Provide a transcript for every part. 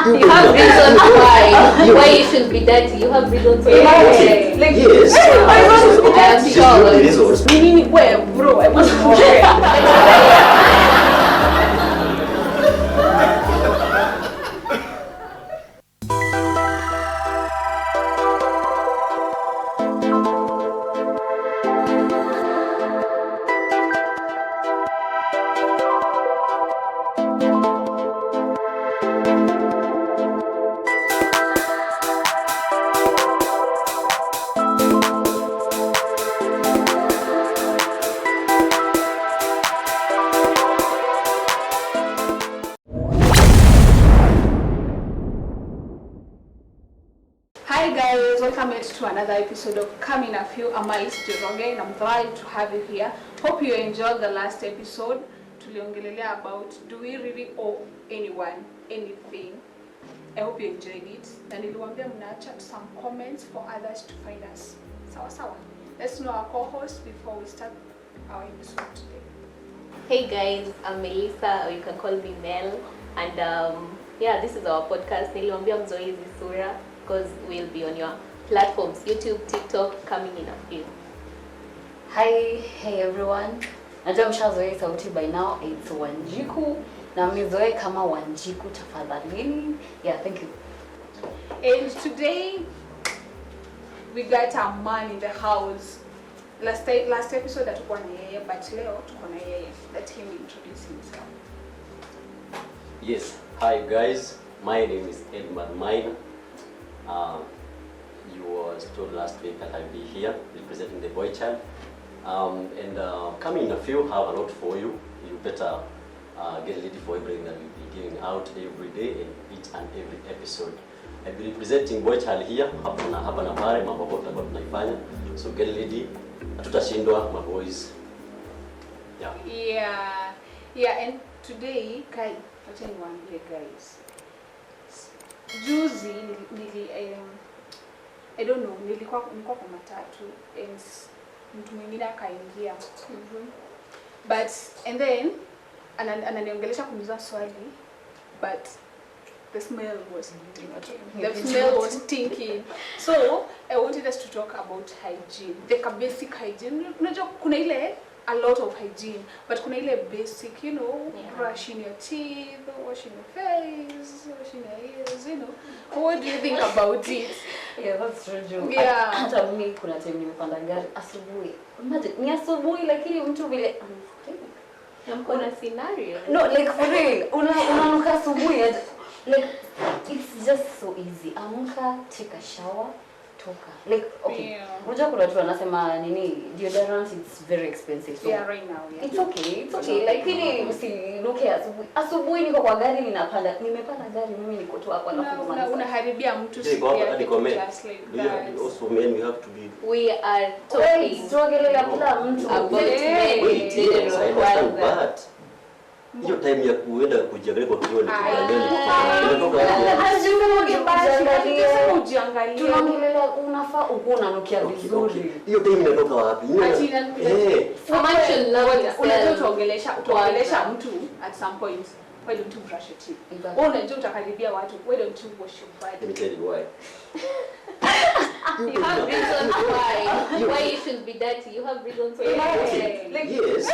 You have reasons why you should be dirty. You have reasons why. Like, yes. I want to be dirty. I'm sure. Reasons. Meaning where, bro? I want to know. Hi guys, welcome yet to another episode of Coming a Few. I'm Alice Jeroge and I'm glad to have you here. Hope you enjoyed the last episode. Tuliongelelea about do we really owe anyone anything? I hope you enjoyed it. And niliwaambia mnaacha some comments for others to find us. Sawa. Let's know our co-host before we start our episode today. Hey guys, I'm Melissa, or you can call me Mel. And this is our podcast. Niliwaambia mzoezi sura. Because we'll be on your platforms, YouTube, TikTok, coming in a few. Hey everyone. Najua mshazoea sauti by now. It's Wanjiku. Na mnizoe kama Wanjiku tafadhalini. Yeah, thank you. And today we got a man in the house. Last episode hatukuwa na yeye, but leo tuko na yeye. Let him introduce himself. Yes. Hi guys. My name is Edmund Maina. You was told last week that I'll be here representing the boy child, and coming in a few, have a lot for you. You better get ready for everything that we'll be giving out every day and each and every episode. I'll be representing boy child here, hapa na pale, mambo yote ambayo tunaifanya. So get ready, hatutashindwa my boys. Yeah, and today acha niwaambie guys. Juzi I don't know, nilikuwa kwa matatu and mtu mwingine akaingia. But and then ananiongelesha kuniuliza swali, but the smell was stinking. So I wanted us to talk about hygiene, the basic hygiene. Unajua kuna ile a lot of hygiene, but kuna ile basic, brushing your teeth, washing your face, washing your ears, What do you think about it? Yeah, that's true. Yeah. Hata mimi kuna time nimepanda gari asubuhi. Imagine ni asubuhi lakini mtu vile Kuna scenario. No, like for real. Unanuka asubuhi. Like it's just so easy. Amka, take a shower, toka. Like okay. Unajua kuna watu wanasema nini deodorant it's very expensive. So yeah, right now. Yeah. It's okay. Lakini usinuke asubuhi. Asubuhi niko kwa gari nimepanda gari mimi niko tu hapa na unaharibia mtu siku yake just like that. Also men we have to be. We are talking kila mtu about men. But hiyo time ya kuenda kujiangalia kwa kioo ni tunaongelea unafaa uko unanukia vizuri. Hiyo time inatoka wapi? Unajua tuongelesha mtu at some point. Why don't you brush your teeth? Unajua utakaribia watu. Why don't you wash your body? Let me tell you why. You have reasons why you should be dirty. You have reasons why. Yes.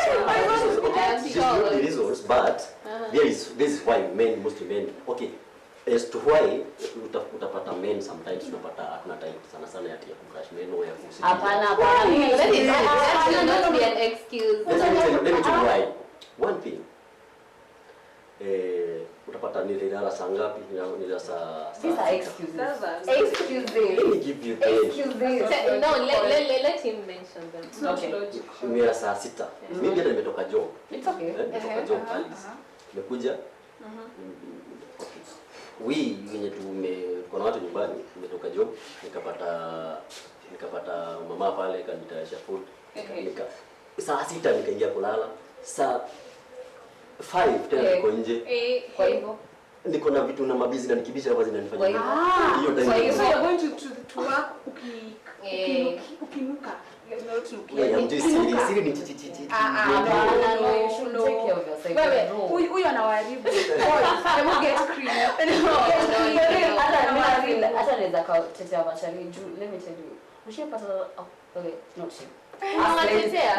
The reasons, but this is why most men. Okay. As to why utapata men sometimes unapata hakuna time sana ya kubrush meno ya kusi. Hapana. That should not be an excuse. Let me tell you why. One thing. Utapata nililala saa ngapi? Nililala saa excuses. Let me give you No, let him mention them. It's not logical. Nililala saa 6. Mimi ndio nimetoka job. It's okay. Nimetoka job Alice. Nimekuja. Wenye kuna watu nyumbani, nimetoka job, nikapata mama pale kanitayarisha food. Saa 6 nikaingia kulala. Saa 5 tena niko nje. Kwa hivyo niko na vitu na mabizi na nikibisha hapa zinanifanya hiyo time. So you're going to work ukinuka. Huyu anawaharibu. Let me get cream. naweza katetea machali juu. Let me tell you. Ushapata okay, not you.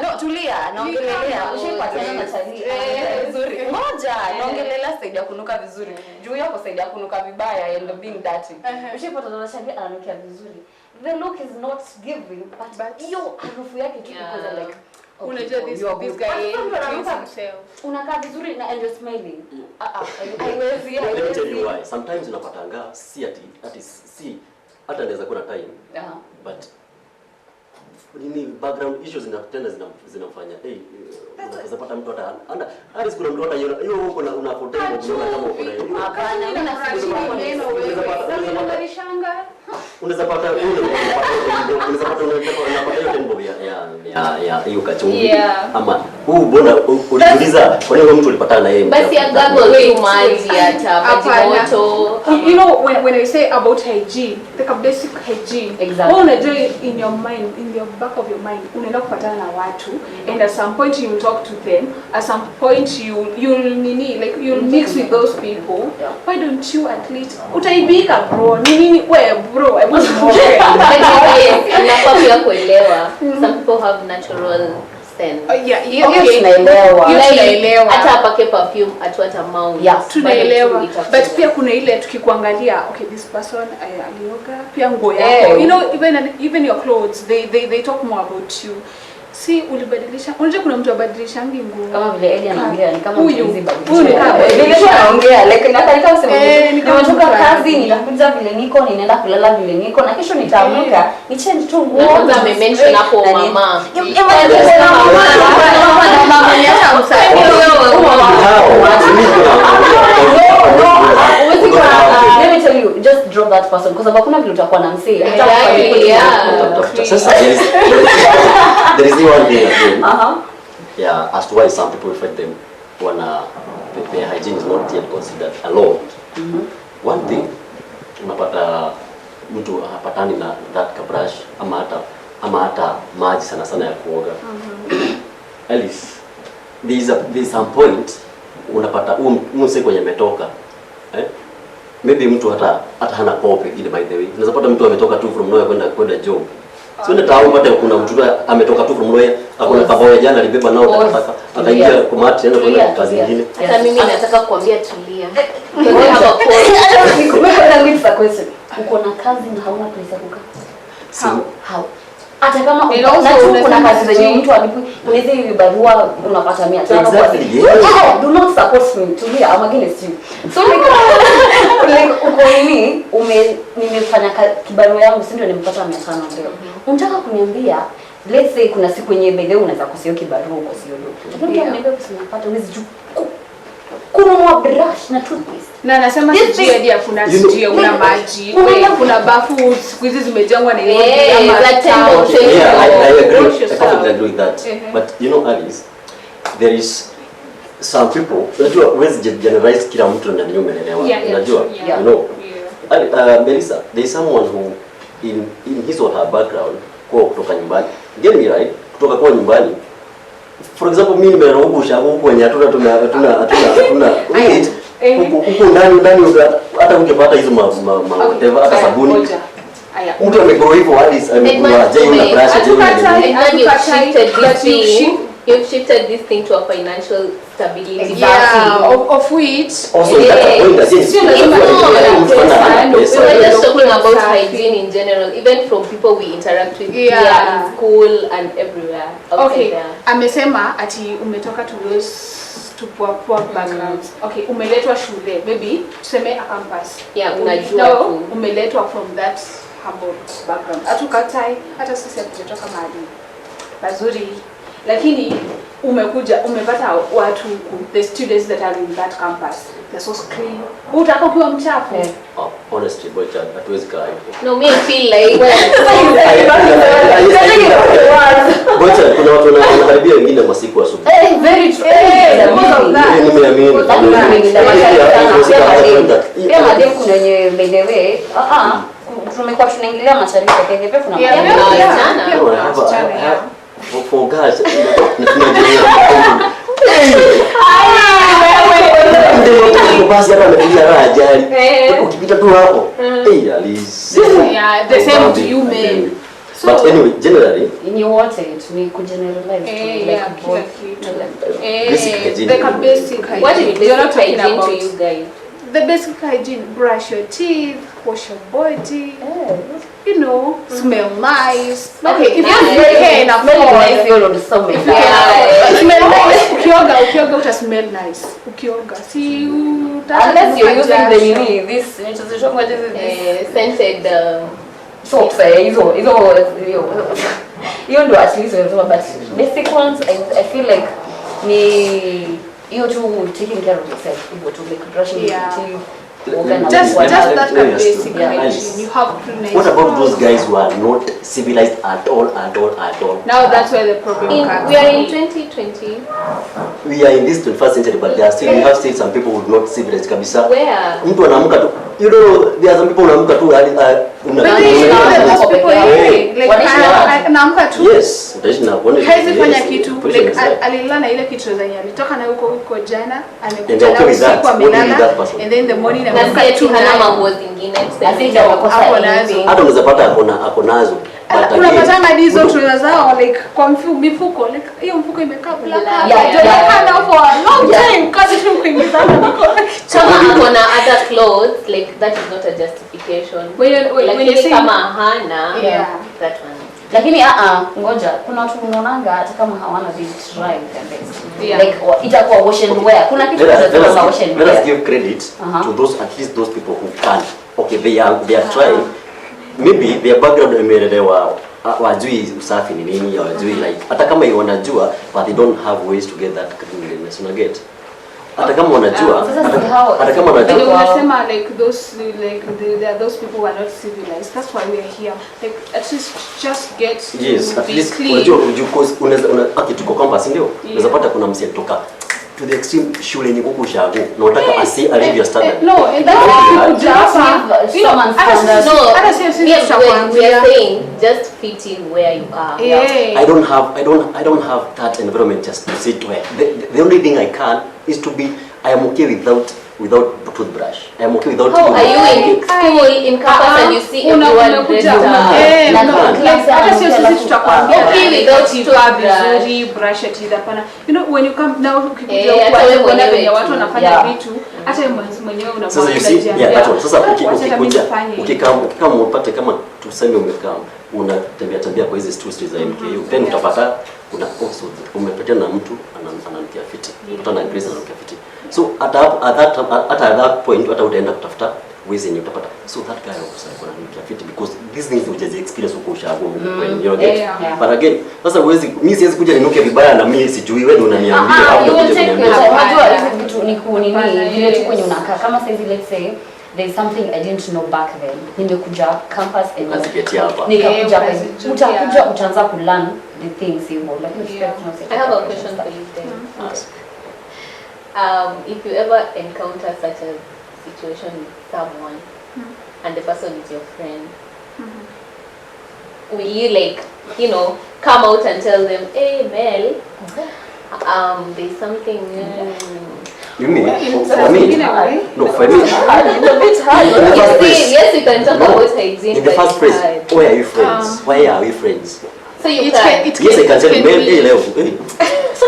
No, tulia, naongelelea. Ushapata machali vizuri. Moja, naongelelea saidia kunuka vizuri. Juu yako saidia kunuka vibaya and being dirty. Ushapata machali ananukia vizuri. The look is not giving, but hiyo harufu yake tu because like unajua this guy himself unakaa vizuri na and you're smiling. Let me tell you why. Sometimes unapatanga si hata naweza kuwa na time. But nini background issues zinafanya unaweza pata mtu hata kuna mtu hata hiyo uko na unapoteza kama uko na hiyo. Hapana, unaweza pata hiyo tembo ya hiyo kachumbi ama mbona uliuliza kwa nini mtu ulipatana na yeye basi agago tu maji hata maji moto. You know when I say about hygiene, like a basic hygiene, exactly. Unajua in your mind, in the back of your mind unaenda kupatana na watu and at some point you talk to them, at some point you'll mix with those people. Why don't you at least utaibika bro nini wewe bro Unapaswa kuelewa some people have natural sense. Tunaelewa. Hata apake perfume at amount. Tunaelewa. But pia kuna ile tukikuangalia, okay, this person alioga, pia nguo yako. You know, even your clothes, they talk more about you. Si ulibadilisha. Unajua kuna mtu abadilishangi nguo. Kama vile Elia anaongea ni kama huyu vile anaongea like nataka useme nimetoka kazi nitakuja vile niko ninaenda kulala vile niko na kesho nitaamka ni change tu nguo. Kwanza amemention hapo mama. Mama ni hata msaidi. Let me tell you, just drop that person because hakuna vile utakuwa na msee. Sasa there is one thing again. Yeah, as to why some people find them when their hygiene is not yet considered alone. One thing, unapata mtu hapatani na that brush ama hata maji sana ya kuoga. At least there is some point unapata mse kwenye metoka. Maybe mtu hata hana pope ile by the way. Unaweza pata mtu ametoka tu from nowhere kwenda job. Sio ndio tao pata kuna mtu ametoka tu from nowhere, hakuna kabao jana alibeba nao takataka. Akaingia kwa mati tena kwenda kazi nyingine. Hata mimi nataka kuambia tulia. Uko na kazi na hauna pesa kukaa. How? Hata kama kuna kazi zenye mtu alipo unaweza hivi barua unapata 500 do not support me to me I'm against you. So like uko nini nimefanya kibarua yangu si ndio nimepata 500 leo. Unataka kuniambia let's say kuna siku yenyewe by the way unaweza kusio kibarua uko sio leo. Lakini unaniambia usinapata unaweza kununua brush na toothpaste. Na anasema sijui hadi hakuna sijui una maji. Kuna bafu siku hizi zimejengwa na yodi ama I agree with that. But you know Alice, there is some people, unajua huwezi generalize kila mtu na ndio umeelewa. Unajua, you know. Melissa, there is someone who in his or her background kutoka nyumbani. Get me right? Kutoka kwa nyumbani. For example, mimi nimerogusha huko kwenye hatuna huko ndani hata ungepata hizo whatever hata sabuni. Mtu amegrow hivyo hadi amekuwa jail na brush you've shifted this thing to a financial stability. Of which also we're just talking about hygiene in general, even from people we interact with here in school and everywhere. Okay, amesema ati umetoka to those to poor backgrounds. Okay, umeletwa shule, maybe tuseme a campus. Unajua umeletwa from that humble background. Hatukatai hata sisi hatujatoka mahali pazuri. Lakini umepata watu the students that are in that campus they're so clean. Utaka ukiwa mchafu. Honestly boy child hatuwezi kaa hivyo. No, me feel like boy child kuna watu wanakaribia wengine masiku asubuhi. Very true. Nimeamini. Pia madem kuna yenye by the way tumekuwa tunaingilia mashariki pekee kuna for guys Basi hata amepiga raha ajali. Ukipita tu hapo. Yeah, the same to you men. So, but anyway, generally, in your water it we could generalize basic hygiene. Like a basic hygiene. What is you're not basic talking hygiene about to you guys? The basic hygiene: brush your teeth, wash your body. You know, smell nice. Okay, if you can afford, smell nice. Ukioga uta smell nice. Ukioga, see you. Unless you're using the this scented soaps, you ndo at least but basic ones I feel like you too taking care of yourself, you to like brushing your teeth. Just that basic hygiene. You have to nice. What about those guys who are not civilized at all? Now that's where the problem comes. We are in 2020. We are in this 21st century, but there are still, we have still some people who are not civilized kabisa. Where? Mtu anaamka tu, you know, there are some people who anaamka tu naamka tu. Yes, haizi fanya kitu like alilala na ile kitu zenye alitoka na huko jana amekuja na usiku amelala and then the morning anaamka tu hana mambo zingine tuseme hapo nazo. Hata unaweza pata ako nazo. Unapata hizo tuna zao like kwa mifuko like hiyo mfuko imekaa black for a long time kazi tu kuingiza kama akona other clothes like that is not a justification when you say kama hana that one. Lakini ngoja kuna watu unaonanga hata kama hawana they try their best like itakuwa wash and wear. Kuna kitu kinaitwa wash and wear. Let us give credit to those, at least those people who can. Okay, they are trying. Maybe their background imeelewa wajui usafi ni nini, wajui like hata kama wanajua but they don't have ways to get that cleanliness, una get. Hata kama wanajua hata kama wanajua unasema like those like there are those people who are not civilized. That's why we are here, like at least just get to at be least clean. unajua because unaweza tuko compass ndio unaweza pata kuna msi kutoka to the extreme shule ni huko shago na unataka alivyo standard. No, and that's why people just you know other senses we are saying just fit in where you are. I don't have that environment just to sit where the only thing I can is to be I am okay without toothbrush. I am okay without. How are you in school in campus and you see everyone dressed okay without vizuri brush your teeth hapana. You know when you come now ukikuja kuona venye watu wanafanya vitu hata mwenyewe unamwona sasa ukikam upate kama tuseme umekaa unatembea kwa hizo streets za MKU then utapata kuna also umepatia na mtu ananukia fiti utana Grace ananukia fiti. So at that point hata utaenda kutafuta ways yenye utapata so that guy also kuna ananukia fiti because these things which is experience huko ushago when you get but again sasa mimi siwezi kuja ninuke vibaya na mimi sijui wewe unaniambia au unakuja kuniambia unajua hizi vitu ni kunini vile tu kwenye unakaa kama sasa let's say there's something I didn't know back then. Nimekuja campus and nikakuja utakuja utaanza ku learn the things you know like I have a question for you then. If you ever encounter such a situation with someone and the person is your friend, will you like, you know, come out and tell them, hey Mel, there's something you mean? For me? No, for me. It's a bit hard. Yes, we can talk about hygiene. In the first place, why are you friends? Why are we friends? So you can. Yes, I can tell you.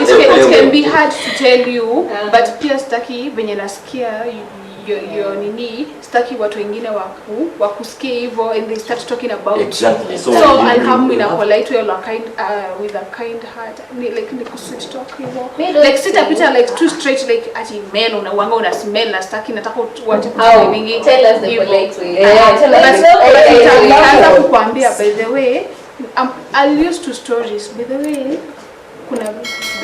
It can be hard to tell you, but pia staki venye nasikia your nini staki watu wengine wakusikia hivyo and they start talking about exactly. So I'll come in a polite way or with a kind heart like ni kuswitch talk hivyo like sitapita like too straight like ati men una smell na staki nataka uache kusema mingi. Tell us the polite way. Nitaanza kukuambia by the way I'll use two stories by the way kuna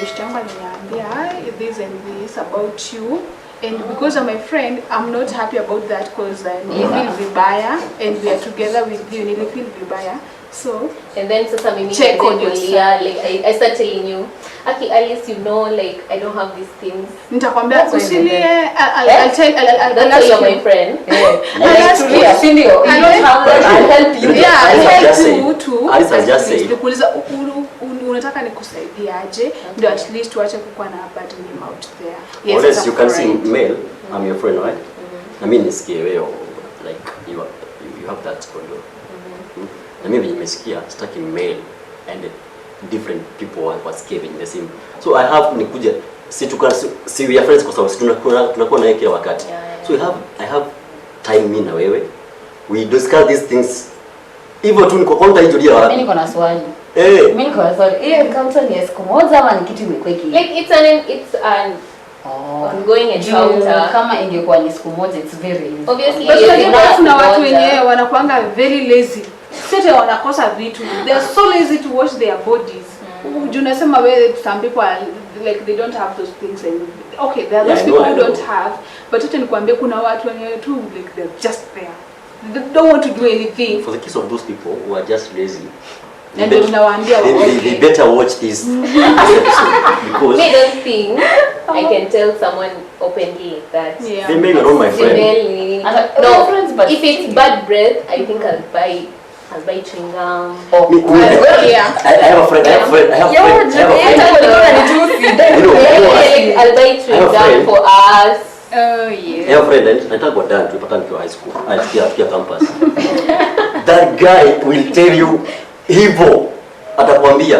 best yangu aliniambia this and this about you and because I'm my friend I'm not happy about that because you feel vibaya and we are together with you and you feel vibaya so and then sasa mimi check on yourself. Like I start telling you okay at least you know like I don't have these things nitakwambia usilie I'll ask you my friend I'll ask you I'll help you I'll help you to nikuuliza unataka nikusaidiaje ndio at least uache kukuwa na bad name out there. Yes, or else you can see male, I'm your friend, right? I mean nisikie wewe like you have that control. Na mimi nimesikia sitaki male and different people wasikie the same. So I have nikuja si we are friends kwa sababu tunakuwa na yeye kila wakati. So I have time mimi na wewe. We discuss these things. Hivyo tu niko contact hiyo wapi? Mimi niko na swali. Mimi niko na swali. Hiyo encounter ni siku moja ama ni kitu imekuwa hiki? Like it's an ongoing encounter. Kama ingekuwa ni siku moja it's very easy. Obviously kuna watu wenyewe wanakuanga very lazy. Sasa wanakosa vitu. They are so lazy to wash their bodies. Unasema wewe some people are like they don't have those things and okay there are those people who don't have, but hata nikwambie kuna watu wenyewe tu like they're just there. They don't want to do anything. For the case of those people who are just lazy, and they better watch this episode because I don't think I can tell someone openly that they may not my friend. No, friends, but if it's bad breath, I think I'll buy chewing gum. I have a friend. I'll buy chewing gum for us. Oh yeah. I have a friend and nataka kwa dad tulipata nikiwa high school. Tukia campus. That guy will tell you hivyo. Atakwambia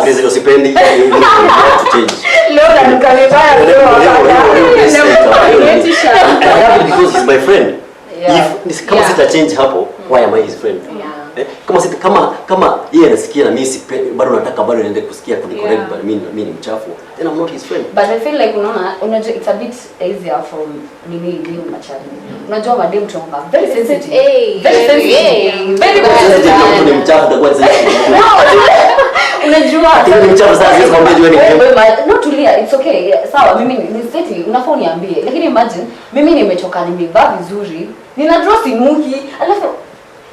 please usipendi you have to change. Leo na nikamebaya because he's my friend. If kama sita change hapo, why am I his friend? Kama yeye anasikia na mimi bado nataka bado niende kusikia kunicorrect but mimi ni mchafu, then I'm not his friend. But I feel like unajua it's a bit easier from nini machali. Unajua madem tunaomba very sensitive. Very sensitive. Very sensitive. Ni mchafu utakuwa sensitive. Unajua ni mchafu sasa hizo kwambia ni no tulia, it's okay. Sawa mimi ni seti unafaa uniambie. Lakini imagine mimi nimechoka nimevaa vizuri, nina dress inuki, alafu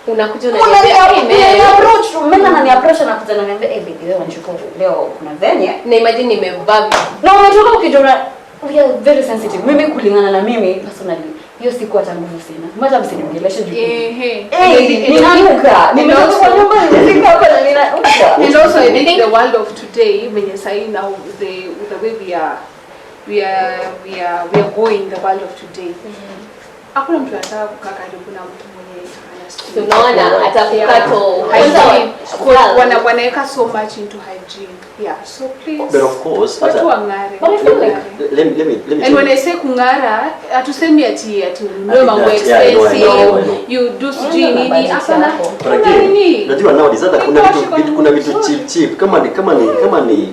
unakuja approach mimi approach na kuja niambia leo nashukuru leo kuna venye na imagine nimevaa na umetoka ukijona we are very sensitive. Mimi kulingana na mimi personally hiyo siku hata nguvu sina. Mata msiniongeleshe juu. Ninanuka. Nimetoka kwa nyumba nimefika hapa na ninanuka. And also I think the world of today when you say now the way we are going the world of today. Hakuna mtu anataka kukaa karibu na mtu mwenye tunaona atakukato wanaweka so much into hygiene. Yeah, so please. But of course, watu wangare. But I feel like let me. And when I say kungara, atusemi ati no mambo expensive. You do sijui nini hapana. Unajua nowadays hata kuna vitu cheap kama ni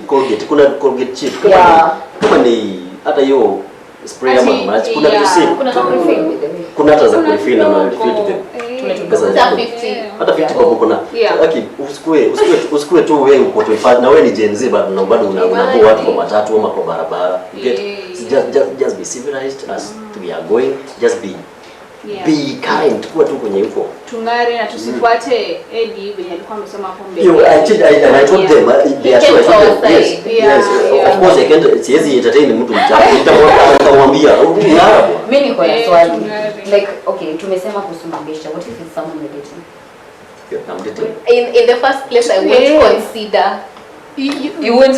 Colgate, kuna Colgate cheap kama ni hata hiyo spray ama maji kuna vitu safe. Kuna hata za refill na refill za 50 hata 50 kwa kuna lakini usikue tu wewe uko tuhifadhi na wewe ni Gen Z bado unaambia watu kwa matatu ama kwa barabara. You get just be civilized as we are going, just be kind, kuwa tu kwenye huko tungare na tusifuate Eddie venye alikuwa amesema hapo mbele. I told them they are sure yes of course I can't siwezi entertain mtu mchafu nitamwambia mimi niko na swali like okay tumesema kuhusu mabesha, what if it's someone you're dating? I'm dating in the first place I would consider you would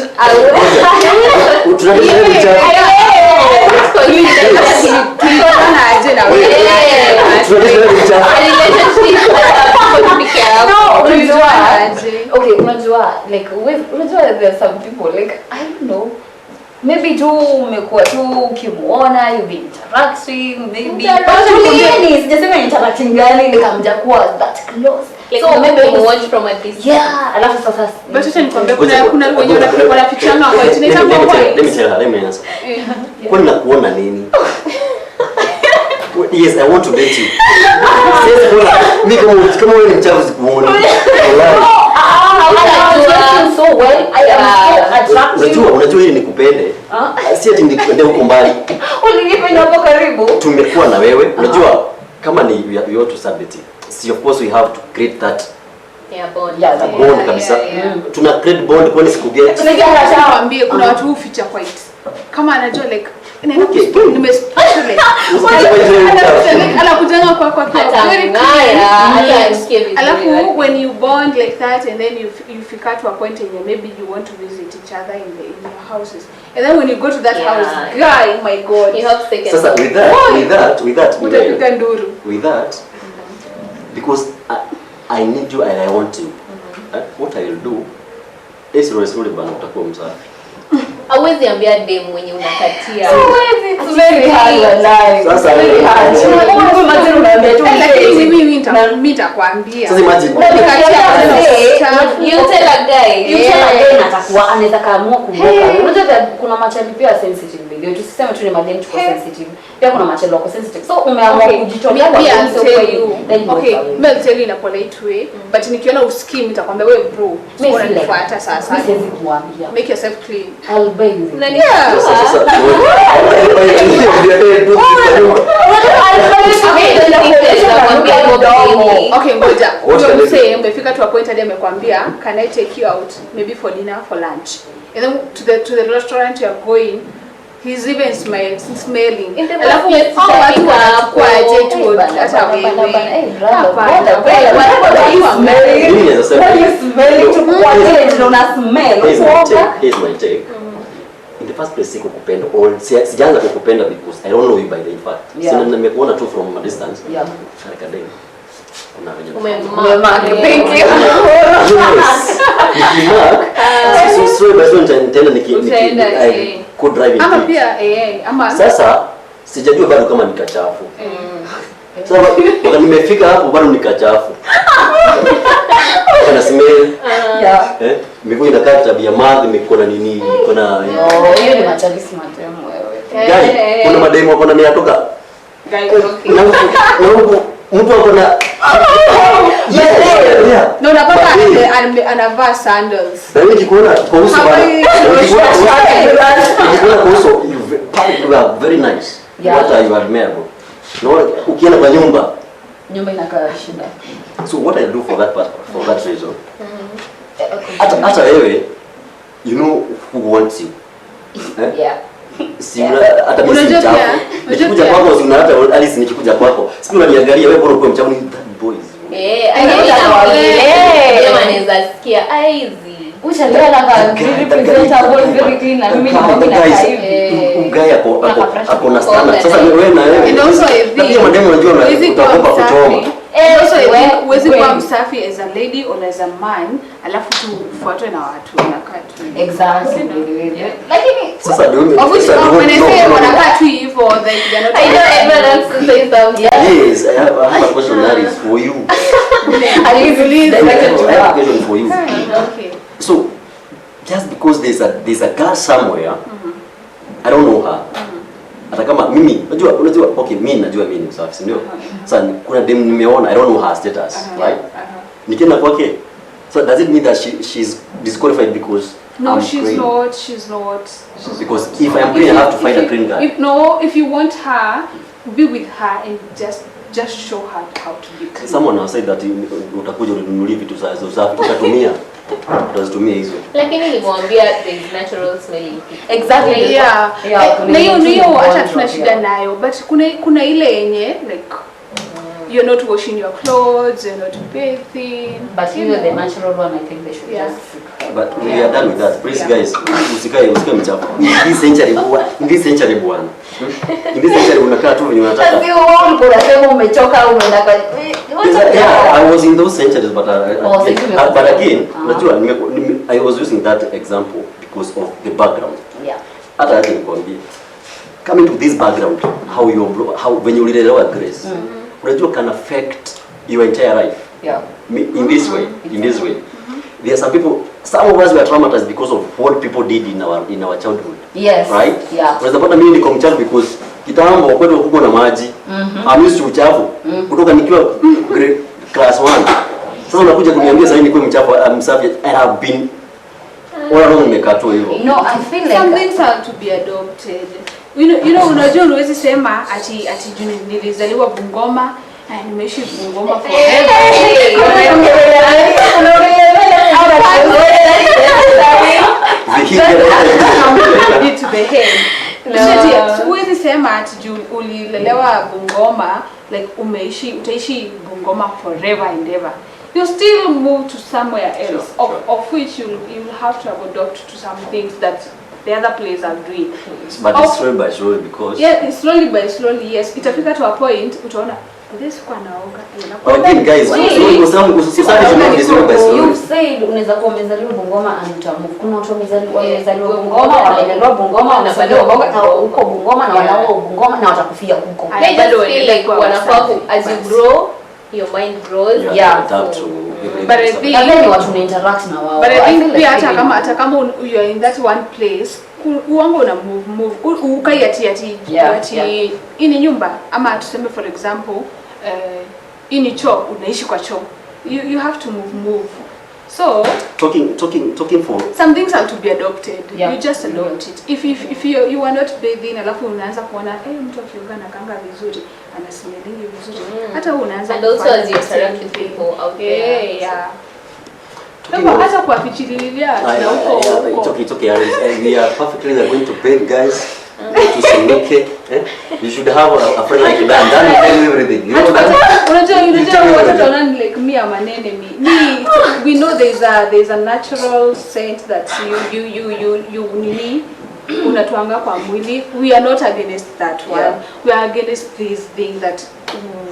okay unajua like unajua there are some people like I don't know maybe tu umekuwa tu ukimuona you've been interacting maybe but sijasema interacting gani like hamjakuwa that close like so maybe you watch from a distance alafu sasa but acha nikwambie kuna wenye wanafichana kwa tunaita kwa let me answer kwa nakuona nini yes I want to date you mimi kama wewe ni mchafu sikuona so well I am so attractive unajua hii nikupende si ati nikupende huko mbali ulinipenda hapo karibu tumekuwa na wewe unajua kama ni we want to start dating see of course we have to create that bond kabisa tuna create bond kwa siku get tunaambia kuna watu huficha quite kama anajua like Inaenda kuspray nimespray. Anakujanga kwa very clear. Alafu when you bond like that and then you fika to a point and maybe you want to visit each other in your houses. And then when you go to that house, guy, my God. You have second. Sasa with that, because I need you and I want you. What I will do is really bana utakuwa msafi. Hauwezi ambia dem mwenye unakatia. It's very hard life. Sasa very hard. Lakini mimi nitakwambia. Sasa imagine. You tell a guy atakuwa anaweza kaamua kumboka. Unajua kuna machali pia sensitive video. Tusiseme tu ni madem tuko sensitive. Pia kuna machali wako sensitive. So umeamua kujitolea kwa mtu. Okay, I'll tell you in a polite way, but nikiona usikii nitakwambia wewe bro, unanifuata sasa. Siwezi kuambia. Make yourself clean. I'll buy you. Sasa okay, ngoja. Wewe msee umefika to a point hadi amekwambia, can I take you out maybe for dinner, for lunch? And then to the restaurant you are going, he's even smelling. Alafu watu wanakwaje tu hata wewe. Here's my take. In the first place siko kupenda or sijaanza kukupenda because I don't know you by the fact. Sina nimekuona tu from a distance. Yeah. Kadeng. Kuna wenye. Thank you. So basi nitaenda niki could drive in. Ama pia ama sasa sijajua bado kama nikachafu. Sasa wakati nimefika hapo bado nikachafu. Kana smell. Miguu inakaa tabia madhi mikona nini kuna hiyo ni machali smart wewe. Gani kuna mademo wako na miatoka. Guys, okay. Mtu wako na no unapata anavaa sandals. Na mimi nikikuona kwa uso bana. Nikikuona kwa uso you are very nice. What are you admirable. No ukienda kwa nyumba inakaa shida. So what I do for that reason. Hata wewe you know who wants you. Yeah. Si hata mimi si mchafu. Nikikuja kwako si hata Alice nikikuja kwako. Siku unaniangalia wewe bora uko mchafu ni boys. Anaweza sikia aizi. Uchalea la very presentable very clean na mimi nimeona hivi. Ugaya hapo na standard. Sasa wewe na wewe. And also pia mademu unajua utakopa kuchoma. Also huwezi kuwa msafi as a lady or as a man alafu tufuatwe na watu wanakaa tu. Exactly. Lakini sasa ndio wanakaa tu hivyo like they are not. I know everyone wants to say something. Yes, I have a question that is for you. I usually I have a question for you. Okay. So just because there's a girl somewhere, I don't know her. Hata kama mimi unajua okay mimi najua mimi ni msafi ndio. Sasa kuna dem nimeona I don't know her status, right? Nikienda kwake. So does it mean that she's disqualified because no, she's not. Because if I'm clean, I have to find a clean guy. If you want her, be with her and just show her how to be clean. Someone has said that utakuja ununulie vitu za usafi utatumia. Utazitumia hizo. Lakini nilimwambia there is natural smelling. Exactly. Yeah. Na hiyo hata tuna shida nayo, but kuna ile yenye like you're not washing your clothes, you're not bathing. But you know the natural one, I think they should just. But we are done with that. Please guys, usikae mchafu. In this century bwana. In this century unakaa tu venye unataka. Sasa wewe ulikuwa unasema umechoka au umeenda kwa yeah, I was in those centuries but again, unajua I was using that example because of the background. Yeah. Hata nikwambie. Coming to this background, how when you ulilelewa Grace. Unajua can affect your entire life. Yeah. In this way. There are some of us were traumatized because of what people did in our childhood. Yes. Right? Yeah. Unaweza pata mimi niko mchafu because kitambo kwetu kuko na maji. I'm used to uchafu. Kutoka nikiwa class 1. Sasa unakuja kuniambia sasa niko msafi and I've been all along nimekatwa hivyo. No, I feel like some things are to be adopted. You know unajua unaweza sema ati nilizaliwa Bungoma na nimeishi Bungoma forever. Huwezi sema ati juu ulilelewa Bungoma like utaishi Bungoma forever and ever. You still move to somewhere else, of which you'll have to adopt to some things that the other place are doing. But it's slowly by slowly because... Yeah, it's slowly by slowly, yes. Itafika to a point, utaona, this kwa naoga. Okay, guys, you said unaweza kuwa umezaliwa Bungoma and utamove. Kuna watu wamezaliwa Bungoma, wamelelewa Bungoma, wamezaliwa huko Bungoma na wanaoa Bungoma na watakufia huko. They just feel like wanafaa as you grow, your mind grows. But I think watu na interact na wao. But I think pia hata kama you are in that one place, uango una move ukai ati ini nyumba ama tuseme for example ini choo unaishi kwa choo. You have to move. So talking for some things have to be adopted. Yeah. You just adopt it. If you are not bathing alafu unaanza kuona mtu akioga na kanga vizuri anasmelingi vizuri hata unaanza and also as you interact with people out there. Yeah. Hata kuafichililia na huko. It's okay. We are perfectly going to bathe, guys. To Sinuke. You should have a friend like that. Done everything. You know that? Unajua like me amanene me. We know there's a natural scent that you nini unatuanga kwa mwili. We are not against that one. Yeah. We are against these things that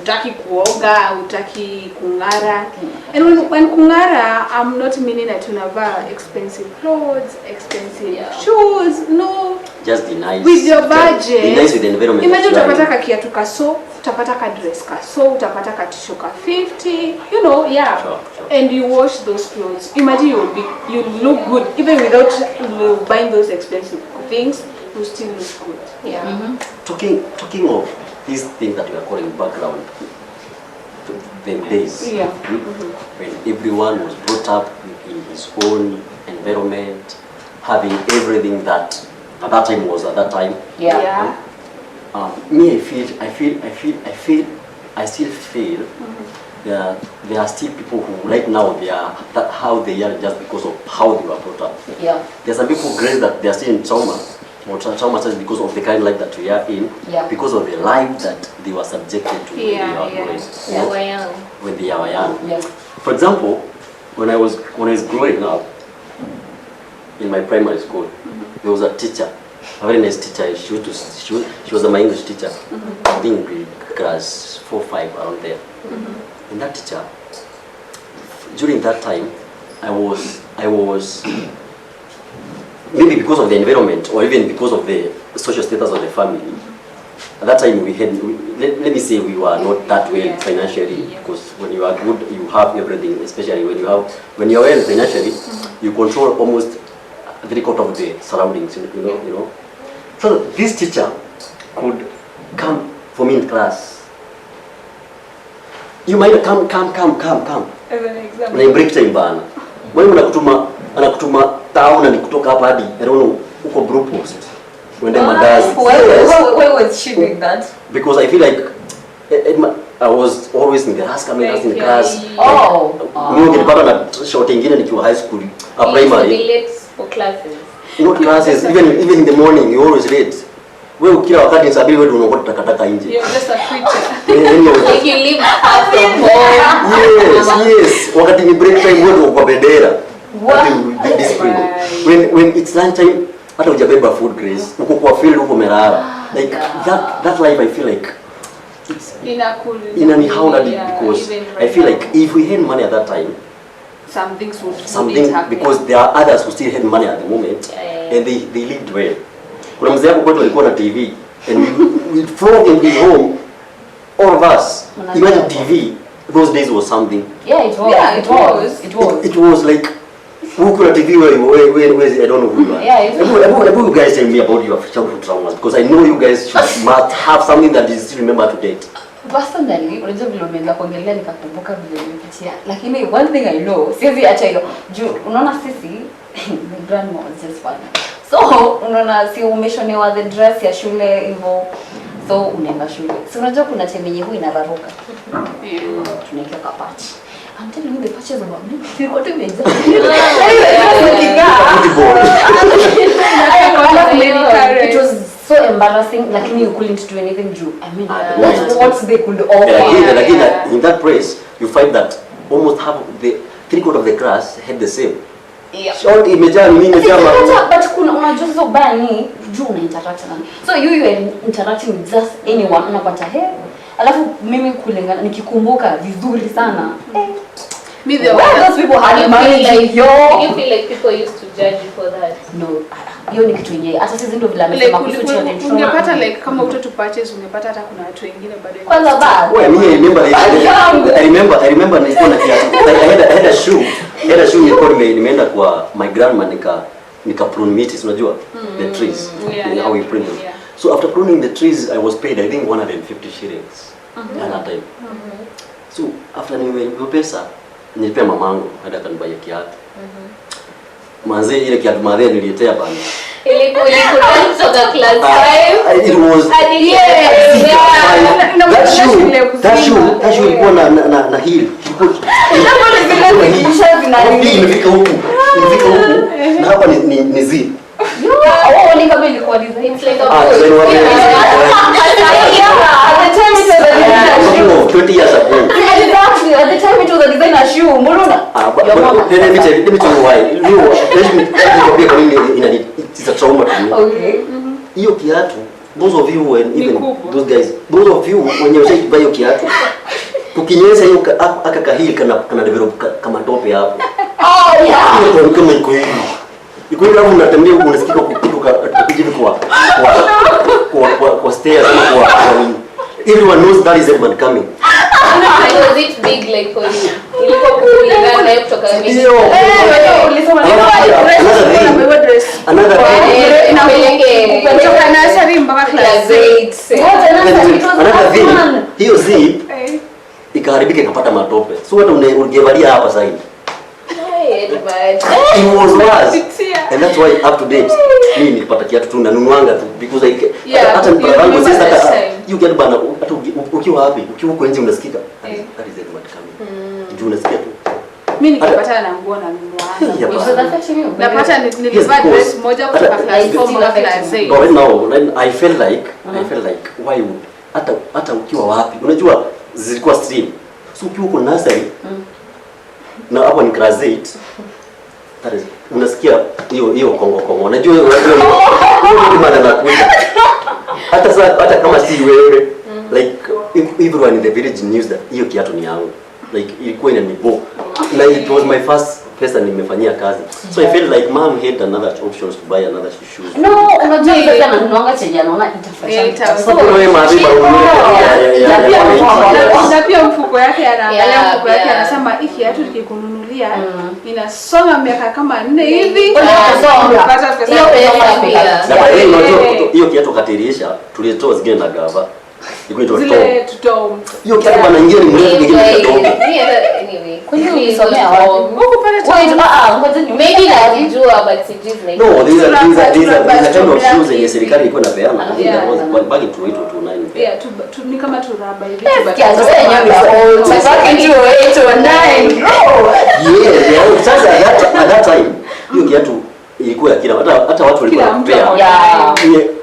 utaki kuoga, utaki kungara. And when kungara, I'm not meaning that unavaa expensive clothes, expensive shoes. No. Just be nice. With your budget. Be nice with the environment. Imagine utapata ka kiatu kaso, utapata ka dress kaso, utapata ka t-shirt ka 50. You know, yeah. Sure. And you wash those clothes. Imagine you look good even without buying those expensive things. You still look good. Yeah. Talking of these things that we are calling background, the days when everyone was brought up in his own environment, having everything that at that time was at that time. Yeah. Me, I still feel there are still people who right now they are how they are just because of how they were brought up. Yeah. There are some people grace that they are still in trauma. Or traumatized because of the kind of life that we are in, because of the life that they were subjected to when they were young. When they were young. Yeah. For example, when I was growing up in my primary school, there was a teacher, a very nice teacher. She was my English teacher. I think class 4, 5 around there. And that teacher, during that time, I was maybe because of the environment or even because of the social status of the family. At that time let me say we were not that well financially, because when you are good you have everything, especially when you are well financially, you control almost the record of the surroundings, you know. So this teacher could come for me in class. You might come. As an example. Na break time bana. Mwalimu anakutuma town and kutoka hapa hadi I don't know uko group post. Wende magazi. Why was she doing that? Because I feel like I was always in the last coming in class. Mimi nilipata na short nyingine nikiwa high school, primary. You late for classes. Not classes, even in the morning you always late. Wewe kila wakati sabili wewe unaokota takataka nje. You're just a creature. Like you live far from home. Yes. Wakati ni break time wewe uko kwa bedera. When it's lunch time, hata hujabeba food grace, uko kwa field uko merara. Like that life I feel like it's inanihauna because I feel like if we had money at that time, something happen. Because there are others who still had money at the moment, and they lived well. Kuna mzee wako kwetu alikuwa na TV and we flow in his home, all of us. Imagine TV, those days was something. Yeah, it was. It was like who could TV where I don't know who you are. Yeah, you guys tell me about your childhood traumas, because I know you guys must have something that you still remember to date. Personally, unajua vile umeanza kuongelea nikakumbuka vile nilipitia. Lakini one thing I know, siwezi acha hilo. Unaona sisi, my grandma was just funny. So, unaona si umeshonewa the dress ya shule hivyo. So, unaenda shule. So, unajua kuna time yenye huwa inararuka. Tunaika kwa patch. I'm telling you the patches about me. Nilikuwa tu nimejaa. It was so embarrassing, lakini you couldn't do anything to, I mean, Yeah. what they could offer. And again, in that place, you find that almost half of the 3/4 of the class had the same. Short imejaa nini imejaa But kuna unajua sasa ubaya ni juu una interact na. So you are interacting with just anyone unapata alafu mimi kulingana nikikumbuka vizuri sana. Me the those people had money like yo. You feel like people used to judge you for that? No, hiyo ni kitu yenyewe. Hata sisi ndio vile amesema kuhusu challenge. Ungepata like kama utoto purchase ungepata hata kuna watu wengine bado. Kwanza bad. Well, me I remember nilikuwa na kiatu. I had a shoe. Nilikuwa nimeenda kwa my grandma nika prune meat, unajua? The trees. How we prune them. So after pruning the trees, I was paid I think 150 shillings at that time. So after nimepewa pesa, nilipea mamangu hadi akanibuy kiatu. Manze ile kiatu madhe nililetea bana. Ilikuwa kutoka class 5. It was that shoe ilikuwa na heel. Imefika huku. Na hapa ni zip. Ni kama ilikuwa design It's like a At the time 20 years ago. Exactly. At the time it was a designer shoe. Mbona? Let me tell you why. It's a trauma to me. Okay. Hiyo kiatu, those of you and even those guys, those of you when you say buy hiyo kiatu, kukinyesha hiyo aka kahili kana develop kama tope hapo. Oh yeah. Hiyo kama iko hivi. Iko hivi hapo unatembea huko unasikia kukutuka hivi kwa stairs kwa everyone knows that is everyone coming. Was it big like for you? Ilikuwa kulingana na kutoka mimi. Ulisoma Another kutoka nursery mpaka class 8. Hiyo zip ikaharibika ikapata matope. So hata ungevalia hapa sasa hivi. It was worse. And that's why up to date mimi nikipata kiatu tu nanunuanga tu because hata mpango sasa you get bana hata ukiwa wapi ukiwa huko nje unasikika that is it what coming ndio unasikia tu mimi nikipata na nguo na nunuanga napata nilivaa dress moja kutoka class 4 mpaka class 8 but now I felt like why would hata ukiwa wapi unajua zilikuwa stream so ukiwa huko nursery na hapo ni class 8 unasikia hiyo kongo unajua ni mada na kuja hata kama si wewe like everyone in the village knew that hiyo kiatu ni yangu like ilikuwa inanibo like it was my first pesa nimefanyia kazi so I felt like mom had another options to buy another shoes no unajua pesa na nunuanga chenye anaona itafanya so wewe maziba na pia mfuko yake anaangalia mfuko yake anasema hiki kiatu nikikununulia inasoma miaka kama 4 hivi unapata pesa hiyo kiatu katirisha tulitoa zingine na gava zile tuto hiyo kiatu bana ingia ni mrefu nyingine anyway kwa hiyo ulisomea wapi huko pale ngoja maybe najua but it is like no these are kind of shoes yenye serikali ilikuwa inapeana that was back in 2009 yeah ni kama turaba hivi sasa at that time hiyo kiatu ilikuwa ya kila hata watu walikuwa wanapea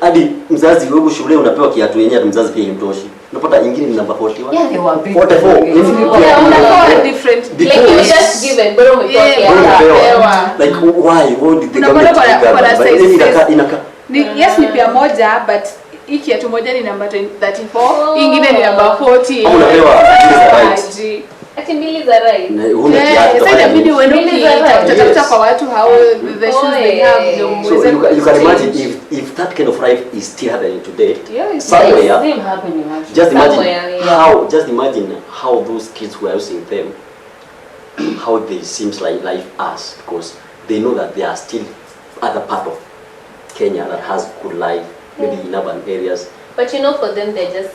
hadi mzazi wewe shule unapewa kiatu yenyewe hata mzazi pia imtoshi unapata nyingine ni number 41 yeah they were big 44 unakuwa different like you just give a bro like why did they come together yes ni pia moja but hii kiatu moja ni number 34 ingine ni number 40 unapewa ati mbili za right sasa inabidi uende utatafuta kwa watu how the shoes they have so you can imagine if that kind of life is still happening today somewhere still happening just imagine how those kids who are using them how they seems like life us because they know that there are still other part of Kenya that has good life maybe in urban areas but you know for them they're just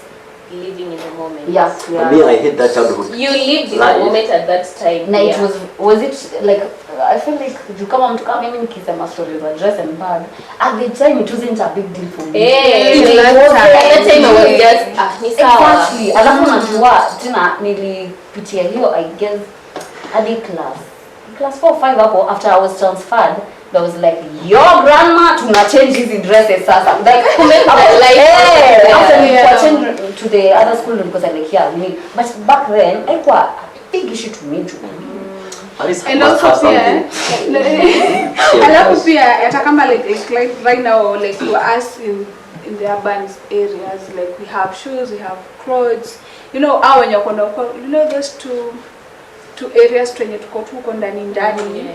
living in the moment. Yeah. For me, I hate that childhood. You lived in the moment at that time. No, it was it like I feel like you come on to come mimi nikisema stories about dress and bag. At the time it wasn't a big deal for me. At that time I was just ni sawa. Exactly. Alafu najua tena nilipitia hiyo I guess hadi class 4 5 hapo after I was transferred that was like, your grandma tuna change hizi dresses sasa. Like after to the other school because I like yeah, me. But back then I was a big issue to me too. And also alafu pia hata kama like right now like for us in the urban areas, like we have shoes, we have clothes, you know, when you're gonna, you know, those two areas kwenye tuko tuko ndani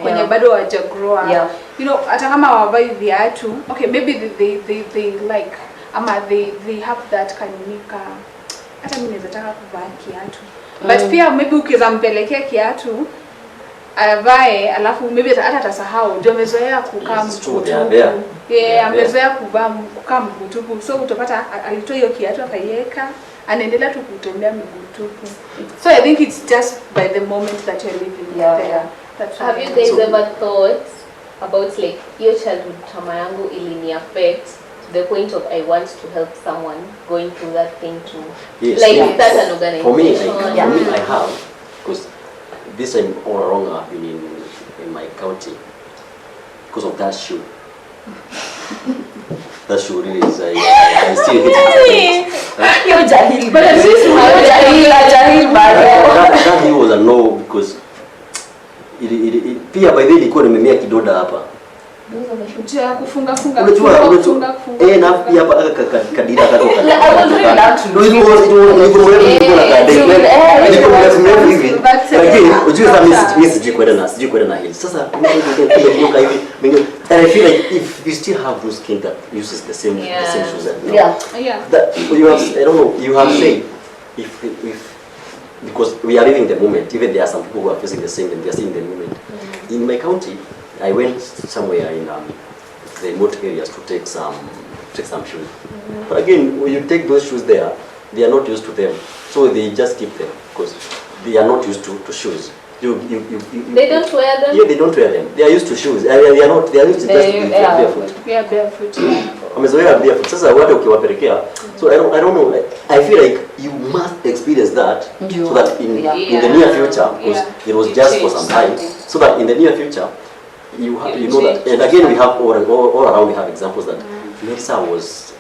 kwenye bado hawaja grow up, you know, hata kama hawavai viatu, okay, maybe they like ama they have that kanika, hata mimi naweza taka kuvaa kiatu, but pia maybe ukizampelekea kiatu avae alafu maybe hata atasahau, ndio amezoea kukaa mtupu. Amezoea kukaa mtupu, so utapata alitoa hiyo kiatu akaiweka, anaendelea tu kutembea miguu tupu. So I think it's just by the moment that you're living there. Have you guys ever thought about like your childhood trauma yangu ilini affect to the point of I want to help someone going through that thing too? Yes, like start an organization. For me, I have, because this time all along I've been in my county because of that shoe. That shoe really is I still hit it. You're jahil. But at least jahil that was a no, because pia by the way ilikuwa nimemea kidoda hapa. Kufunga na pia hapa kadira kako sasa and I feel like if you still have those kids that uses the same shoes that you have, I don't know, you have said if because we are living the moment, even there are some people who are facing the same and they are seeing the moment. In my county, I went somewhere in the remote areas to take some shoes. But again, when you take those shoes there, they are not used to them, so they just keep them because they are not used to shoes. They don't wear them. Yeah, they don't wear them. They are used to shoes. They are not. They are used to just barefoot. Yeah, barefoot. Wamezoea barefoot. Sasa watu ukiwapelekea. So I don't know. I feel like you must experience that so that in the near future, because it was just for some time, so that in the near future you know that. And again, we have all around we have examples that Melissa was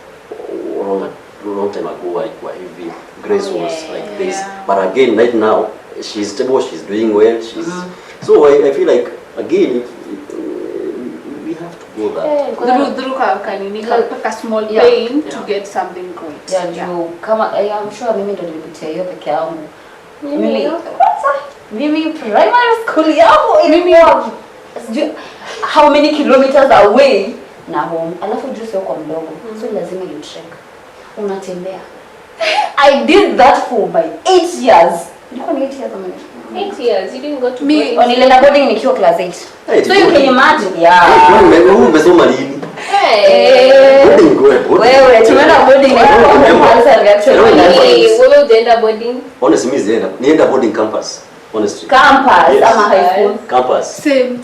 long time ago like heavy. Grace was like this, but again right now she's stable, she's doing well, she's so I feel like again we have to go that through a small pain to get something great. Kama I'm sure mimi ndo nilipitia hiyo peke yangu. Mimi primary school yangu ilikuwa how many kilometers away na home, alafu juu sio kwa mdogo, so lazima you trek, unatembea. I did that for my 8 years. Nilikuwa 8 years ama 8 years. You didn't go to me nilienda boarding nikiwa class 8. So you can imagine, wewe umesoma lini? Wewe tumeenda boarding wewe unaenda boarding? Honestly, mimi nienda boarding campus. Honestly. Campus ama high school? Campus. Same.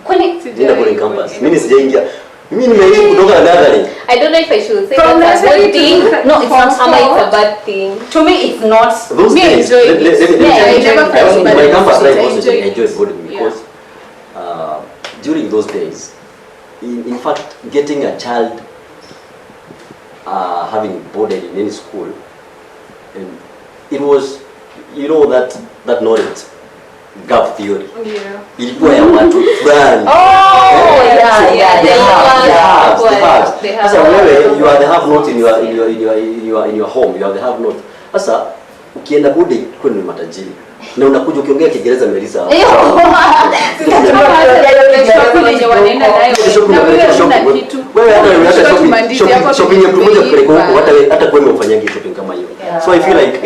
Kwani nienda boarding campus. Mimi sijaingia. Mimi nimeishi kutoka Dadari. I don't know if I should say from that's a good thing. No, it's not. It's a bad thing. To me, it's not. Those me days, enjoy it. I never felt bad. My campus life I also enjoyed boarding because during those days, in fact, getting a child having boarded in any school, and it was, you know, that knowledge. Gap theory. Ilikuwa ya watu fulani. They have. Sasa wewe you are the have not in your home. You are the have not. Sasa ukienda boarding kwani ni matajiri. Na unakuja ukiongea Kiingereza Melissa. Wewe hata shopping ya mtu mmoja kuliko hata kwa umefanyia shopping kama hiyo. So I feel like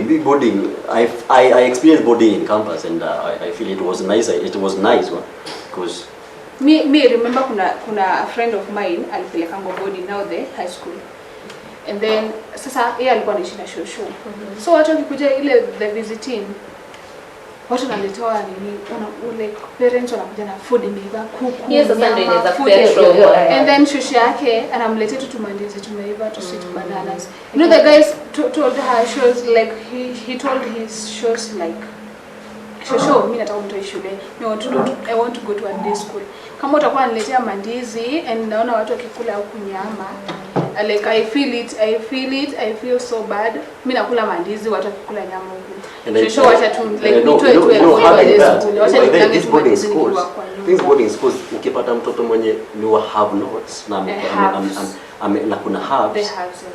big boarding. I experienced boarding in campus and I feel it was nice. It was nice one because me remember kuna a friend of mine alipeleka boarding now the high school. And then sasa yeye alikuwa anaishi na shosho. So watu wakikuja ile the visiting, watu wanaletoa nini, like parents wanakuja na food imeiva, kuku. Yes, sasa ndio inaweza petrol. And then shosho yake anamletea tu tumandizi tumeiva, tu sweet bananas. You know the guys told her shows like he told his shows like shosho mimi nataka mtoe shule, I want to go to a day school. Kama utakuwa unaniletea mandizi and naona watu wakikula huku nyama, like I feel so bad. Mimi nakula mandizi, watu wakikula nyama huku. Shosho wacha tu like nitoe tu wacha nitange boarding schools. These boarding schools ukipata mtoto mwenye ni wa have nots na kuna haves.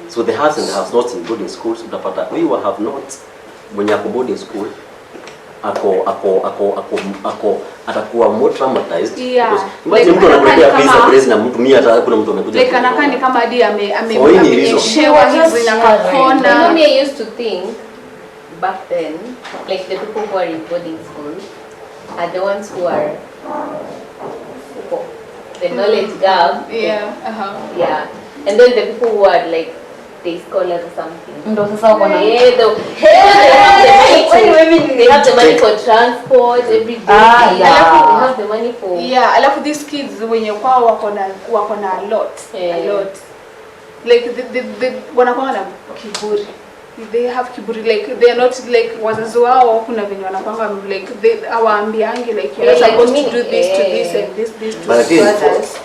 So the haves and the have nots in boarding schools utapata huyu wa have nots mwenye ako boarding school ako atakuwa more traumatized. Like mtu anakuletea pesa crazy na mtu mimi hata kuna mtu amekuja like anakaa ni kama hadi amenyeshewa hizi na kakona. I used to think back then like the people who are in boarding school are the ones who are the knowledge gap. Yeah, and then the people who are like day scholars or something. Ndo sasa wako na they have the money for transport every day. They have the money for alafu these kids wenye kwao wako na a lot. Like the wanakuwa na kiburi. They have kiburi, like they are not like wazazi wao kuna venye wanakuanga like they hawaambiangi like you're supposed to do this to this and this to others.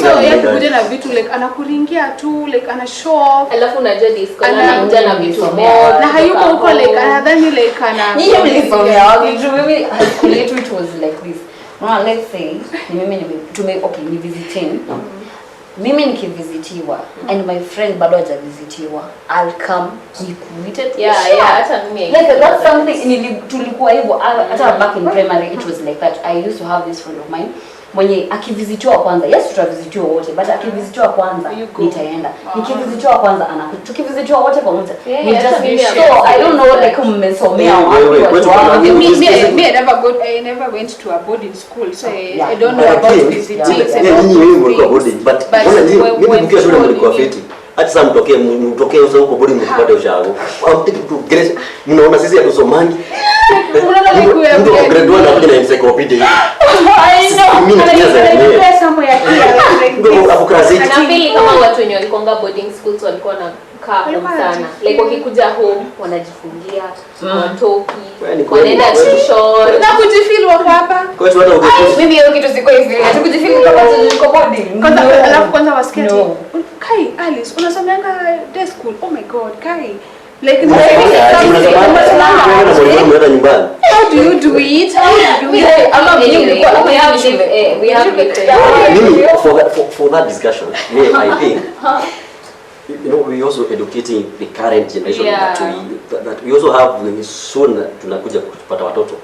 So kuja na vitu like anakuringia tu like ana show off. Alafu unajua this kana anakuja na vitu moja na hayuko huko like anadhani like ana nyinyi mlisomea wapi? Mimi school yetu it was like this. Well, let's say mimi ni visiting. Mimi nikivisitiwa and my friend bado hajavisitiwa, I'll come nikuite. Hata mimi like that's something tulikuwa hivyo hata back in primary it was like that. I used to have this friend of mine mwenye akivisitiwa kwanza, yes tutavisitiwa wote, but akivisitiwa kwanza nitaenda. Nikivisitiwa kwanza tukivisiitiwa wote pamoja. We just so I don't know like mmesomea wapi. I never went to a boarding school, so I don't know about visiting. But mimi nikiwa shule nilikuwa fiti. Hata sasa mtokee huko boarding mtupate ushago. Mnaona sisi hatusomangi. Ndio grade 1 hapo na encyclopedia. I know. Mimi nilikuwa somewhere here. Ndio apokrasi. Nafikiri kama watu wenye walikonga boarding schools walikuwa na kaa sana. Like wakikuja home wanajifungia, watoki, wanaenda tuition. Na kujifeel wako hapa. Kwa hiyo hata mimi hiyo kitu siko hivi. Hatukujifeel kama tuko boarding. Kwanza wasikia Kai Alice unasomeanga day school. Oh my god, Kai. Like how do you do it? We have for that discussion. I think we also educating the current generation that we also have soon tunakuja kupata watoto.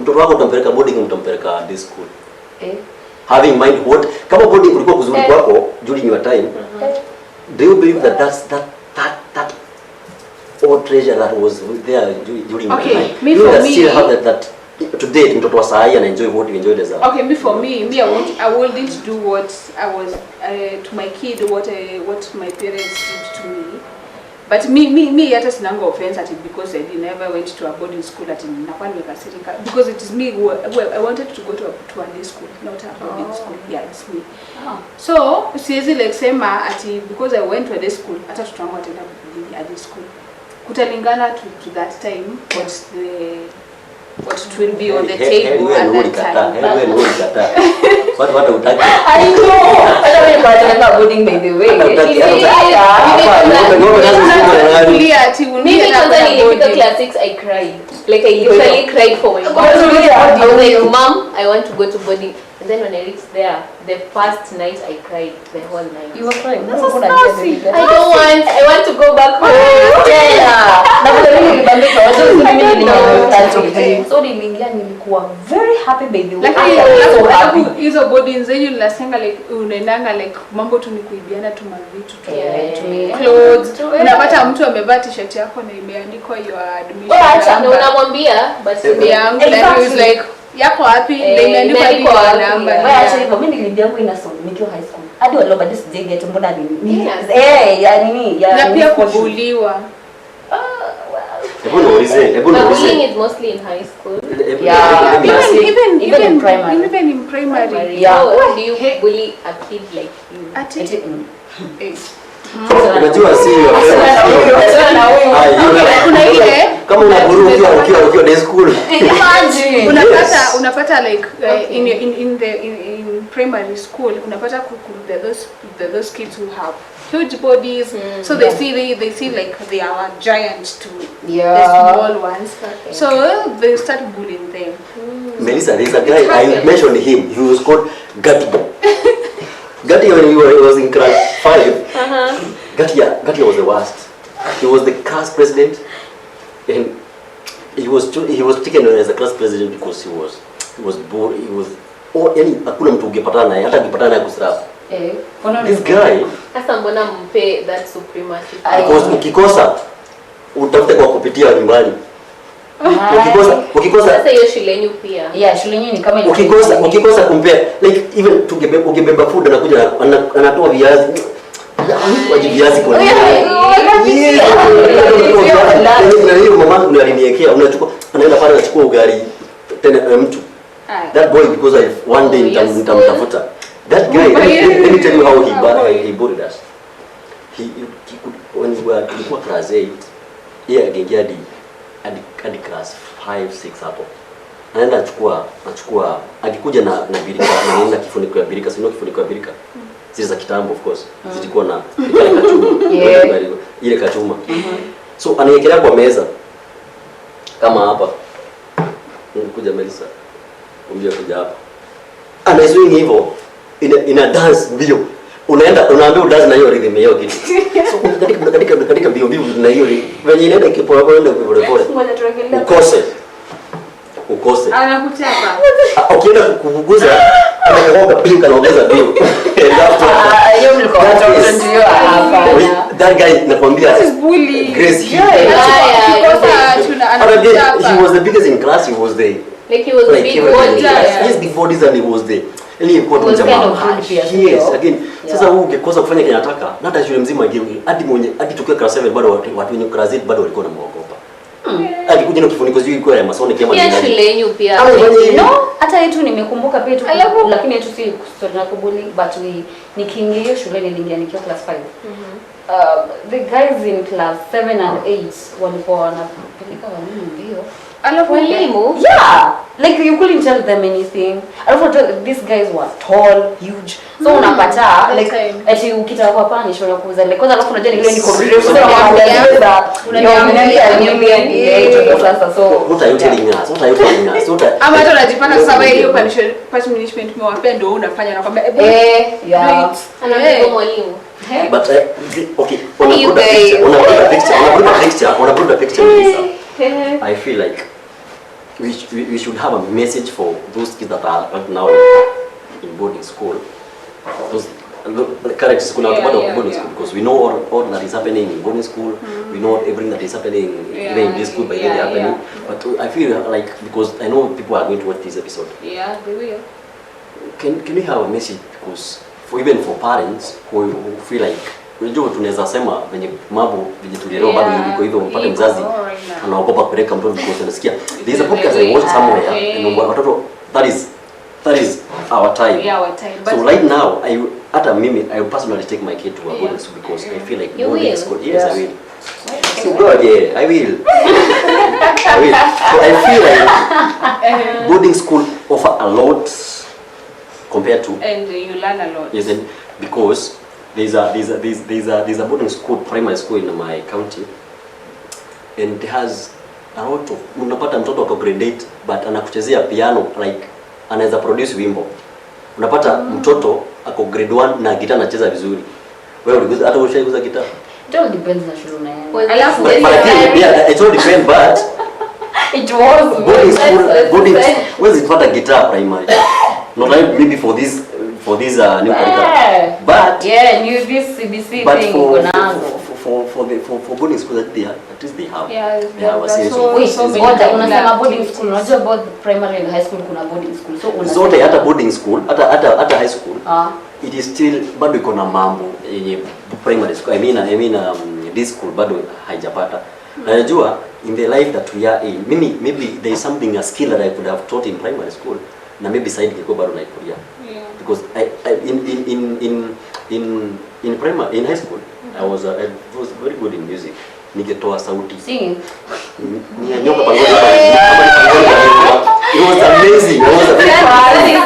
Mtoto wako utampeleka boarding, utampeleka day school. Having in mind what kama boarding kulikuwa kuzuri kwako during your time, do you believe that that all treasure that was there during my time? Me for me still have that today mtoto wa saa hii ana enjoy what we enjoyed as a me for me I wouldn't do what I was to my kid what my parents did to me. But me hata sinanga offense at it because I never went to a boarding school at nakuwa nimekasirika because it is me who I wanted to go to a day school, not a boarding school. Yeah, it's me. So siwezi like sema ati because I went to a day school hata tutangu atenda a day school. Kutalingana to that time what it will be on the table at that time. What utaki? I know. Hata wewe kwa tena boarding by the way. Mimi kwanza nilifika class 6 I cried. Like I literally cried for my mom. I was like, Mom, I want to go to boarding. And then when I reached there, the first night I cried the whole night. You were crying? That's so saucy. I want to go back home. So nilikuwa very happy by the way. Like hizo boarding zenyu ninasenga like unaendanga like mambo tu ni kuibiana tu mavitu tu. Clothes. Unapata mtu amevaa t-shirt yako na imeandikwa your admission. Na unamwambia basi yangu like is like yako wapi imeandikwa kwa namba. Wewe acha hivyo, mimi niliambiwa inasoma nikiwa high school. Hadi walo bado sijaget mbona nini? Na pia kubuliwa. Bullying is mostly in high school. Even in primary. Yeah. How do you bully a kid like you? Unajua si Kuna ile kama unaburu ukiwa day school. Imagine. Unapata like in primary school unapata those kids who have huge bodies, so they see like they are giants to the small ones. Okay. So they start bullying them. Melissa, there's a guy, I mentioned him, he was called Gatti. Gatti, when he was in class 5, Gatti was the worst. He was the class president, and he was taken as a class president because he was bored. He was hakuna mtu ungepatana naye, hata ukipatana naye kusrafu. This guy, sasa mbona mpe that supremacy? because ukikosa utafute kwa kupitia nyumbani. Ukikosa sasa hiyo shule yenu pia. Yeah, shule yenu ni kama ukikosa compare like even ungebeba food anakuja anatoa viazi. Waji viazi kwa nini? Na hiyo mama yangu aliniwekea, unachukua anaenda pale anachukua ugali tena mtu. That boy, because one day nitamtafuta. That guy, let me tell you how he bullied us. He could, when we were in class 8, yeye angeingia hadi class 5 6 hapo. Anaenda achukua akikuja na birika, anaenda kifuniko ya birika, sio kifuniko ya birika. Zile za kitambo of course. Zilikuwa na ile kachuma. Ile kachuma. So anayekelea kwa meza kama hapa. Nikuja Melissa. Umbia kuja hapa. Anaswing hivyo ina dance mbio. Unaambia udance na hiyo rhythm hiyo kitu. So katika mbio na hiyo venye inaenda kipolepole pole. Ukose. Anakuchapa. Ukienda kuvuguza anaomba pink anaongeza bio. hiyo mlikuwa watoto ndio hapa. That guy nakwambia This is bully. Grace he was the biggest in class. He was the like he was the big body. Yes, big bodies and he was the ilikuwa tu jamaa. Yes, again sasa huu ungekosa kufanya kinataka na hata shule mzima hadi tukiwa class 7 bado watu wenye class 8 bado walikuwa wanamuogopa. Akikuja na kifuniko sio ilikuwa ya masoni kama nini. Pia shule yenu pia. No, hata yetu nimekumbuka pia tu lakini yetu si story na kubuli but nikiingia hiyo shule niliingia nikiwa class 5. The guys in class 7 and 8 walikuwa wanapeleka walimu mbio. Walimu? Yeah, like you couldn't tell them anything. These guys were tall, huge. So unapata like ati ukitaka kwa punish unakuza like kwanza alafu unajua ile ni corridor so what are you telling us? Ama hata unajipata sasa wewe hiyo punishment umewapea ndio unafanya na kwamba yeah. Anaambia mwalimu. But okay, on a broader picture, I feel like we should have a message for those kids that are right now in boarding school. Those correct school now boarding school because we know all that is happening in boarding school. We know everything that is happening even in this school by the happening. But I feel like because I know people are going to watch this episode. Yeah, they will. Can we have a message because even for parents who feel like unajua tunaweza sema venye mambo venye tulielewa bado yuko hivyo mpaka mzazi anaogopa kupeleka mtoto because anasikia there is a podcast I watched somewhere and watoto that is our time. Yeah, our time. So right now hata mimi I personally take my kid to a boarding school because I feel like boarding school I will. So God, I will. So I feel like boarding school offer a lot compared to and you learn a lot. Yes, and because there's a boarding school, primary school in my county, and it has a lot of unapata mtoto ako grade 8 but anakuchezea piano like anaweza produce wimbo. Unapata mtoto ako grade 1 na gitaa anacheza vizuri. Wewe uliguza hata ushaiguza gitaa? It all depends na shule unaenda. Alafu yeah, it all depends but it was boarding school where's it for guitar primary? Not like maybe for this new curriculum. But new this CBC but thing for boarding school at least they have. Yeah, they have a sense so, of so unasema boarding school, unajua both primary and high school kuna boarding school. So zote hata boarding school, hata high school. It is still bado iko na mambo yenye primary school. I mean this school bado haijapata. Najua in the life that we are in, maybe there is something, a skill that I could have taught in primary school na maybe side kiko bado naikulia. Because in primary, in high school, I was very good in music. Ningetoa sauti. Singing. Nyoka pangoni. It was amazing. It was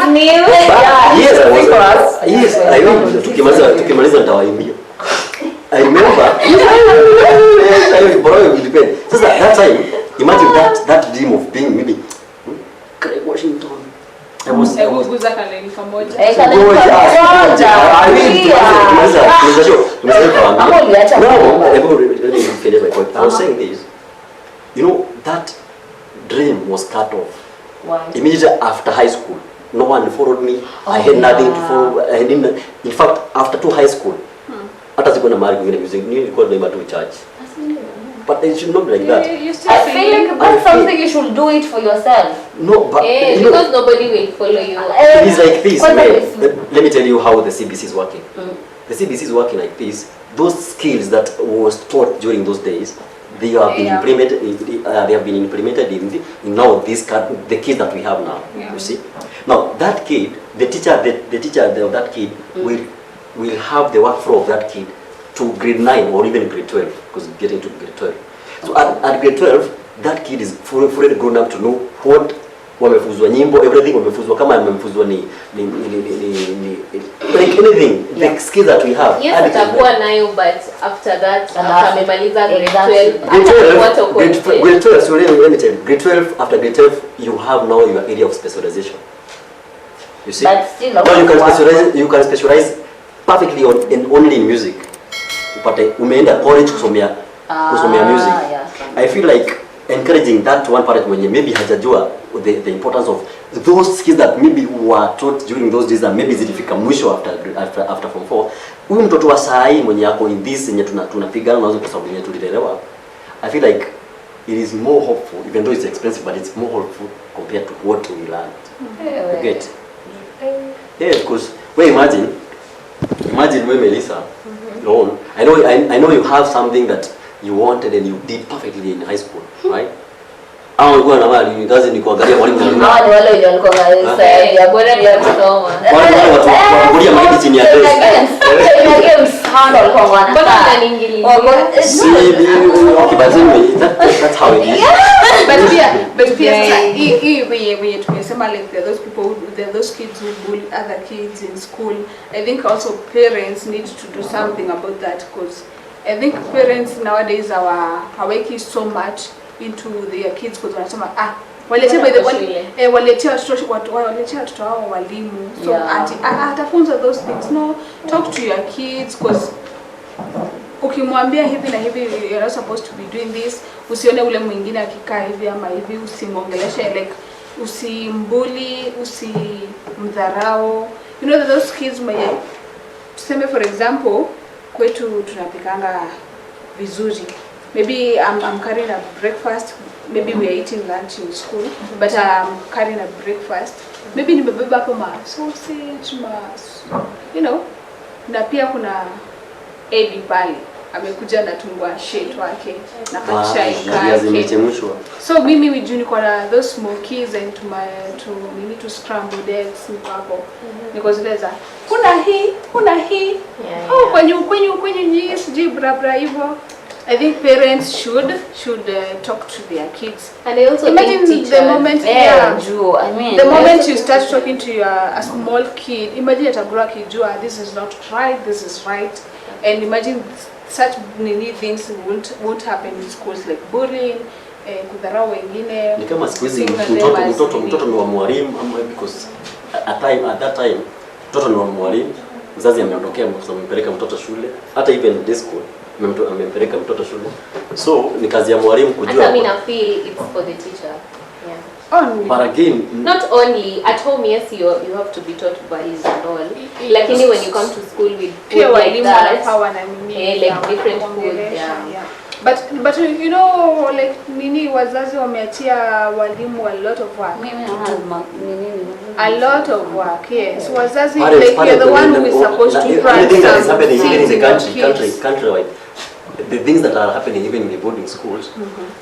amazing. Yes, I know. Tukimaliza nitawaimbia. I remember. Sasa that time, imagine that dream of being maybe Craig Washington. I was Guza kaleni pamoja. I was saying this. You know, that dream was cut off. Why? Immediately after high school. No one followed me. I had nothing to follow. I didn't. In fact, after high school, hata sikuwa na mahali kwingine music. Nilikuwa naimba tu church. But it should not be like that. I feel like that's something you should do it for yourself. No, but because nobody will follow you. It is like this. Let me tell you how the CBC is working. The CBC is working like this. Those skills that was taught during those days, they have been implemented. They have been implemented in now the kids that we have now. You see, now that kid, the teacher of that kid will have the workflow of that kid to grade 9 or even grade 12, because getting to grade 12. So at grade 12, that kid is fully grown up to know what wamefuzwa nyimbo, everything wamefuzwa, kama wamefuzwa ni like anything, the skills that we have. Yes, atakuwa nayo, but after that, after amemaliza grade 12, grade 12, so let me tell you, grade 12, after grade 12, you have now your area of specialization. You see? But still, now you can specialize perfectly only in music. But umeenda college kusomea music. Yeah. I feel like encouraging that one parent mwenye maybe hajajua the importance of those skills that maybe were taught during those days, that maybe zilifika mwisho after form 4. Huyu mtoto wa saa hii mwenye yako in this yenye tunapigana nazo kwa sababu yenye tulilelewa, I feel like it is more hopeful, even though it's expensive, but it's more hopeful compared to what we learned. You get? Yeah, because imagine we Melissa. No, I know you have something that you wanted and you did perfectly in high school, right? Au ulikuwa na mali kazi ni kuangalia mwalimu na wale walikuwa ya bora ya kusoma. Wanakulia maidi chini ya desk. That's how it is. But we tumesema like there are those kids who bully other kids in school. I think also parents need to do something about that, because I think parents nowadays haweki so much into their kids, because wanasema waletea watoto wao walimu, so atafunza those things. No, talk to your kids, because ukimwambia hivi na hivi, you're not supposed to be doing this, usione ule mwingine akikaa hivi ama hivi, usimongeleshe, like usimbuli, usimdharau. You know, those kids tuseme for example, kwetu tunapikanga vizuri. Maybe I'm carrying a breakfast, maybe we are eating lunch in school, but I'm carrying a breakfast. Maybe nimebeba hapo sausage, you know, na pia kuna Eddie pale amekuja na tungwa shit wake na kachai kake. So mimi wijuni niko na those smokies and to scrambled eggs niko hapo. Niko zile za kuna hii kwenye nyinyi siji bra hivyo. I think parents should talk to their kids. And I also imagine think the moment the moment you start talking to a small kid, imagine atagrow akijua this is not right, this is right, and imagine such many things won't happen in schools, like bullying, kudharau wengine. Ni kama siku hizi mtoto ni wa mwalimu, because at that time mtoto ni wa mwalimu, mzazi ameondokea mpeleka mtoto shule, hata even day school amempeleka mtoto shule, so ni kazi ya mwalimu kujua. Hata mimi na feel it's for the teacher. Only. But again, not only at home, yes, you have to be taught values and all. Lakini when you come to school with food like that, like different food, yeah. But you know, like wazazi wameachia walimu a lot of work. A lot of work, yes. Wazazi, like you're the one who is supposed to practice that is happening even in the country-wide. The things that are happening even in the boarding schools,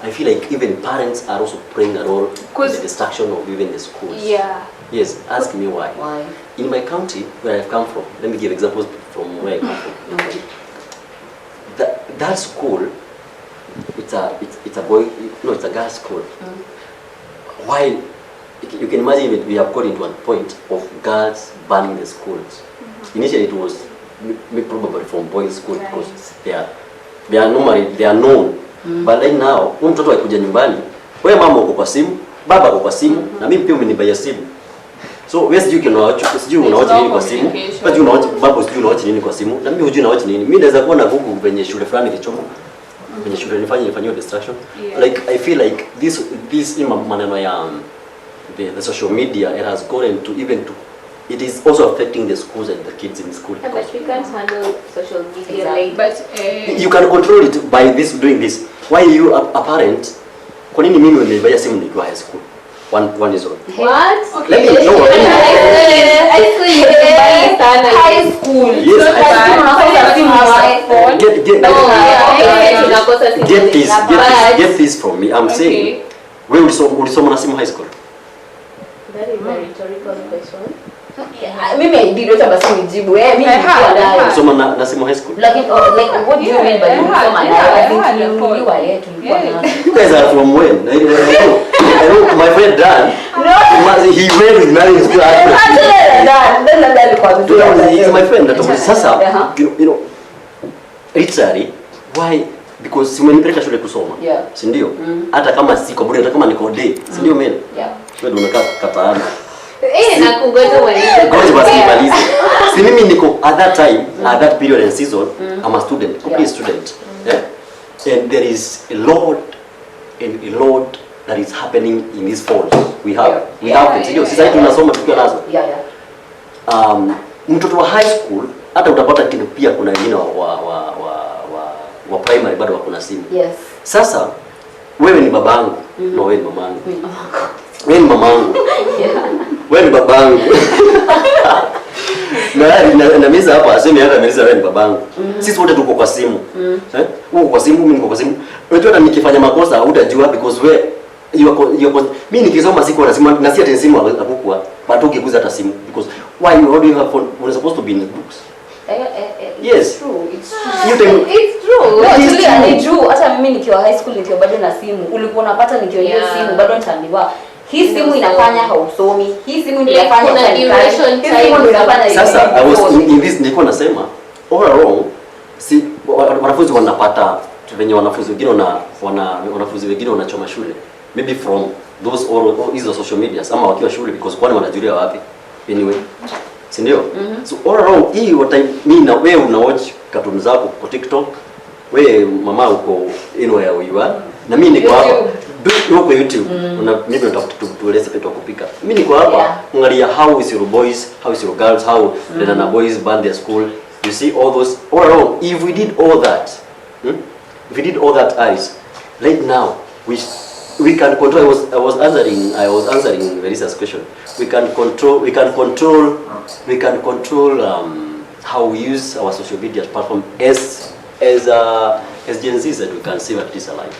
I feel like even parents are also playing a role in the destruction of even the schools. Yeah. Yes, ask me why. Why? In my county, where I've come from, let me give examples from where I come from. that school, it's a boy, no, it's a girls' school. Why? You can imagine we have got into a point of girls banning the schools. Initially, it was probably from boys' school because they are normally known. But right now, mtoto akikuja nyumbani, wewe mama uko kwa simu, baba uko kwa simu, na mimi pia umenibaia simu. So wewe sijui unawacha nini kwa simu, sijui unawacha baba, sijui unawacha nini kwa simu, na mimi hujui unawacha nini. Mimi naweza kuona Google kwenye shule fulani kichoma, kwenye shule nifanywe distraction. Like I feel like this maneno ya the social media, it has gone to even to, it is also affecting the schools and the kids in school. Yeah, but we can't handle social media. Like, But you can control it by doing this. Why you a parent? Kwa nini mimi nimebaya simu nikiwa high school? One is all. what? Let me know. High school. Yes, get this from me. I'm saying, where ulisoma na simu high school? That is a rhetorical question. Mimi ndio basi nijibu. Mimi Ulisoma na simu high school? Like what do you mean by kusoma na? Tulikuwa yetu. You guys are from when? I know my friend Dan. No. He went with marriage school. He's my friend. Sasa, you know, literally, why? Because si umenipeleka shule kusoma. Si ndio? Hata kama siko bure, hata kama niko day. Si ndio mimi? Wewe ndio unakaa kataani. Na kungoja mwalimu. Ngoja basi nimalize. Si mimi niko at that time, at that period and season, I'm a student, complete student. Yeah? And there is a lot that is happening in these phones. We have it. Sisi tunasoma tukiwa nazo. Mtoto wa high school hata utapata kitu pia kuna wengine wa primary bado wako na simu. Yes. Sasa wewe ni babangu, no wewe ni mamangu. Wewe ni mamangu. Wewe ni babangu. Na mimi hapa aseme hata mimi wewe ni babangu. Sisi wote tuko kwa simu. Wewe kwa simu, mimi niko kwa simu. Unajua hata nikifanya makosa hutajua because wewe mimi nikisoma siku na simu na si hata simu akukua but ukiguza hata simu because why you do you have phone when supposed to be in the books. Yes. It's true. Ni true. Hata mimi nikiwa high school nikiwa bado na simu, ulikuwa unapata nikiwa hiyo simu bado nitaambiwa hii simu inafanya hausomi. Hii simu inafanya duration time. Sasa I was in this nilikuwa nasema all along si wanafunzi wanapata venye wanafunzi wengine wanachoma shule maybe from those or hizo social media ama wakiwa shule because kwani wanajulia wapi anyway. Si ndio? So all around hii what time mimi na wewe una watch cartoon zako kwa TikTok, wewe mama uko where you are na mimi niko hapa kwa YouTube maybe unatafuta tueleze vitu kupika. Mimi niko hapa angalia how is your boys, how is your girls, how the Nana boys band their school. You see all those all around. If we did all that, eyes right now we can control. I was answering Melissa's question. We can control how we use our social media platform as Gen Zs that we can save at least alive.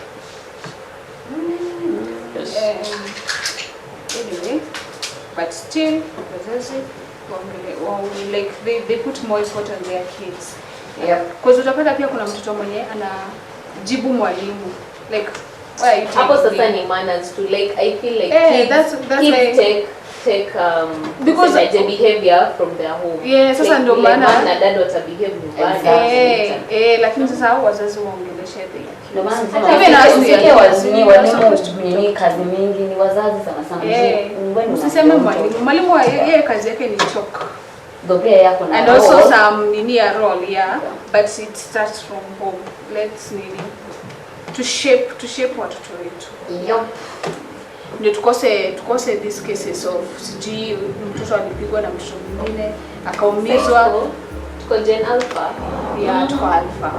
Yes. Anyway, but still, like they put more effort on their kids. Because utapata pia kuna mtoto mwenye anajibu mwalimu like why are you hapo sasa ni manners to like I feel like that's kids take because the behavior from their home. Sasa ndio maana na dad wata behave vibaya. Lakini sasa wazazi waongeleshe ndio maana walimu kazi mingi ni wazazi sana. Usiseme mwalimu yeye kazi yake ni choke. Dobia yako na and also some a role but it starts from home. Let's to shape watoto wetu. Ndio tukose these cases of sijui mtoto alipigwa na mtoto mwingine akaumizwa. Tuko Gen Alpha. Tuko Alpha.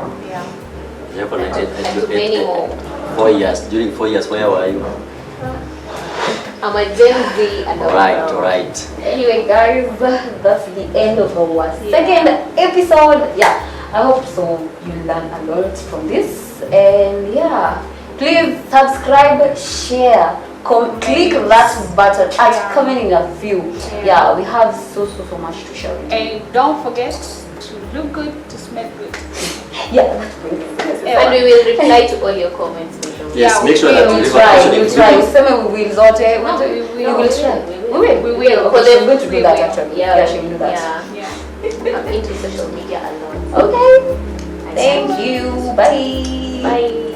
Many more. 4 years. During 4 years, where were you? I'm a Gen Z and Alright. Anyway, guys, that's the end of our second episode. I hope so you learn a lot from this. And please subscribe, share, click that button at commenting a few. We have so much to share. And don't forget to look good, to smell good. That's And we will reply to all your comments. Yes, Yeah, make sure that you We'll leave try. a We'll try. Useme we will zote. We will try. We will. Okay, she's going to We do that will. actually. Yeah, Yeah, she will do that. Yeah. Yeah. I'm into social media a lot. Okay. Thank you. Bye. Bye.